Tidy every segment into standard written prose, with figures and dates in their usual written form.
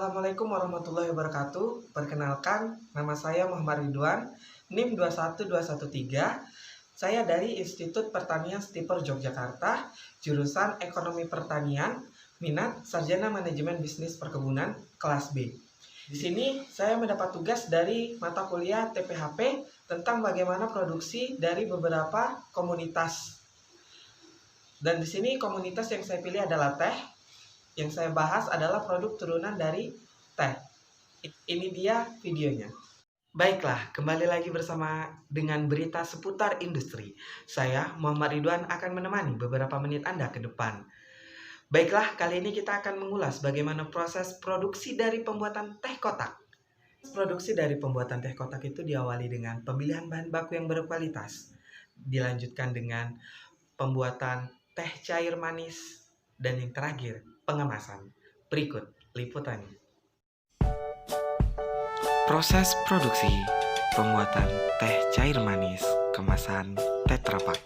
Assalamualaikum warahmatullahi wabarakatuh. Perkenalkan, nama saya Muhammad Ridwan, NIM 21213. Saya dari Institut Pertanian Stiper Yogyakarta, jurusan Ekonomi Pertanian, minat Sarjana Manajemen Bisnis Perkebunan, kelas B. Di sini saya mendapat tugas dari mata kuliah TPHP tentang bagaimana produksi dari beberapa komunitas. Dan di sini komunitas yang saya pilih adalah teh. Yang saya bahas adalah produk turunan dari teh. Ini dia videonya. Baiklah, kembali lagi bersama dengan berita seputar industri. Saya, Muhammad Ridwan, akan menemani beberapa menit Anda ke depan. Baiklah, kali ini kita akan mengulas bagaimana proses produksi dari pembuatan teh kotak. Produksi dari pembuatan teh kotak itu diawali dengan pemilihan bahan baku yang berkualitas. Dilanjutkan dengan pembuatan teh cair manis. Dan yang terakhir, pengemasan. Berikut liputannya. Proses produksi pembuatan teh cair manis kemasan Tetra Pak.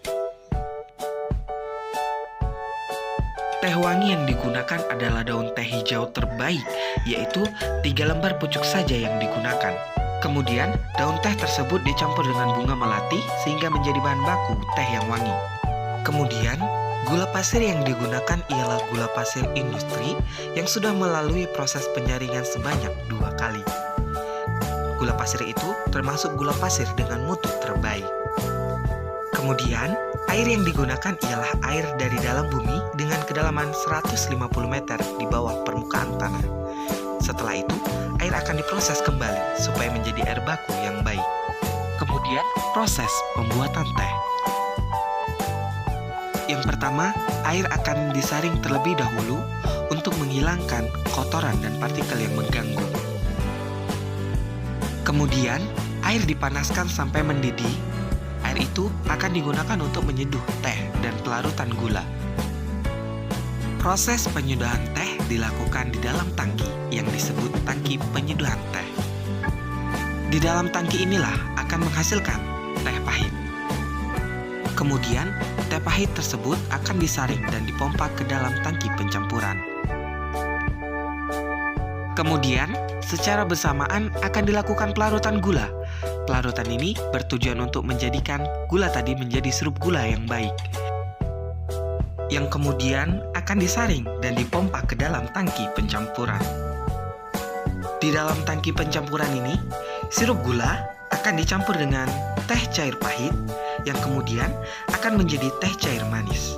Teh wangi yang digunakan adalah daun teh hijau terbaik, yaitu 3 lembar pucuk saja yang digunakan. Kemudian, daun teh tersebut dicampur dengan bunga melati sehingga menjadi bahan baku teh yang wangi. Kemudian, gula pasir yang digunakan ialah gula pasir industri yang sudah melalui proses penyaringan sebanyak 2 kali. Gula pasir itu termasuk gula pasir dengan mutu terbaik. Kemudian, air yang digunakan ialah air dari dalam bumi dengan kedalaman 150 meter di bawah permukaan tanah. Setelah itu, air akan diproses kembali supaya menjadi air baku yang baik. Kemudian, proses pembuatan teh. Yang pertama, air akan disaring terlebih dahulu untuk menghilangkan kotoran dan partikel yang mengganggu. Kemudian, air dipanaskan sampai mendidih. Air itu akan digunakan untuk menyeduh teh dan pelarutan gula. Proses penyeduhan teh dilakukan di dalam tangki yang disebut tangki penyeduhan teh. Di dalam tangki inilah akan menghasilkan teh pahit. Kemudian, teh pahit tersebut akan disaring dan dipompa ke dalam tangki pencampuran. Kemudian, secara bersamaan akan dilakukan pelarutan gula. Pelarutan ini bertujuan untuk menjadikan gula tadi menjadi sirup gula yang baik, yang kemudian akan disaring dan dipompa ke dalam tangki pencampuran. Di dalam tangki pencampuran ini, sirup gula akan dicampur dengan teh cair pahit yang kemudian akan menjadi teh cair manis.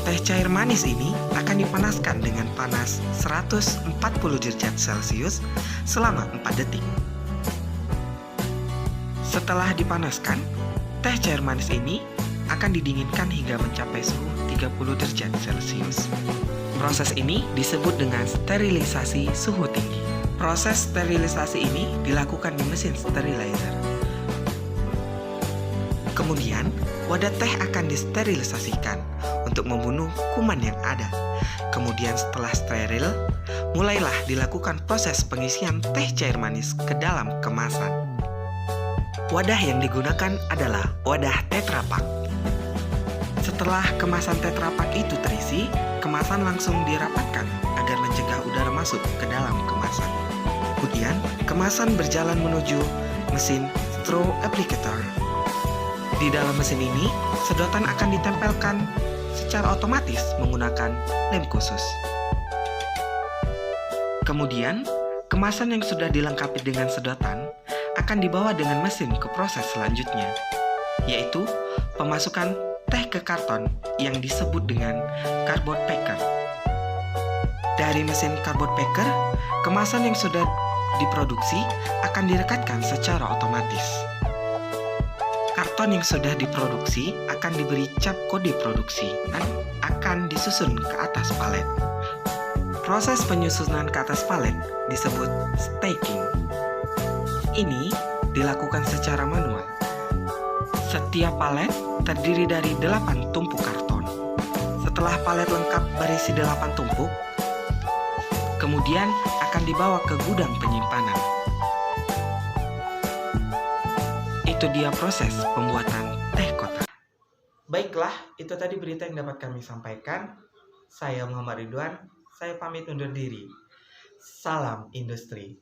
Teh cair manis ini akan dipanaskan dengan panas 140 derajat Celcius selama 4 detik. Setelah dipanaskan, teh cair manis ini akan didinginkan hingga mencapai suhu 30 derajat Celcius. Proses ini disebut dengan sterilisasi suhu tinggi. Proses sterilisasi ini dilakukan di mesin sterilizer. Kemudian, wadah teh akan disterilisasikan untuk membunuh kuman yang ada. Kemudian setelah steril, mulailah dilakukan proses pengisian teh cair manis ke dalam kemasan. Wadah yang digunakan adalah wadah Tetra Pak. Setelah kemasan Tetra Pak itu terisi, kemasan langsung dirapatkan agar mencegah udara masuk ke dalam kemasan. Kemudian, kemasan berjalan menuju mesin straw applicator. Di dalam mesin ini, sedotan akan ditempelkan secara otomatis menggunakan lem khusus. Kemudian, kemasan yang sudah dilengkapi dengan sedotan akan dibawa dengan mesin ke proses selanjutnya, yaitu pemasukan teh ke karton yang disebut dengan cardboard packer. Dari mesin cardboard packer, kemasan yang sudah diproduksi akan direkatkan secara otomatis. Karton yang sudah diproduksi akan diberi cap kode produksi dan akan disusun ke atas palet. Proses penyusunan ke atas palet disebut stacking. Ini dilakukan secara manual. Setiap palet terdiri dari 8 tumpuk karton. Setelah palet lengkap berisi 8 tumpuk, kemudian akan dibawa ke gudang penyimpanan. Itu dia proses pembuatan teh kotak. Baiklah, itu tadi berita yang dapat kami sampaikan. Saya Muhammad Ridwan, saya pamit undur diri. Salam industri.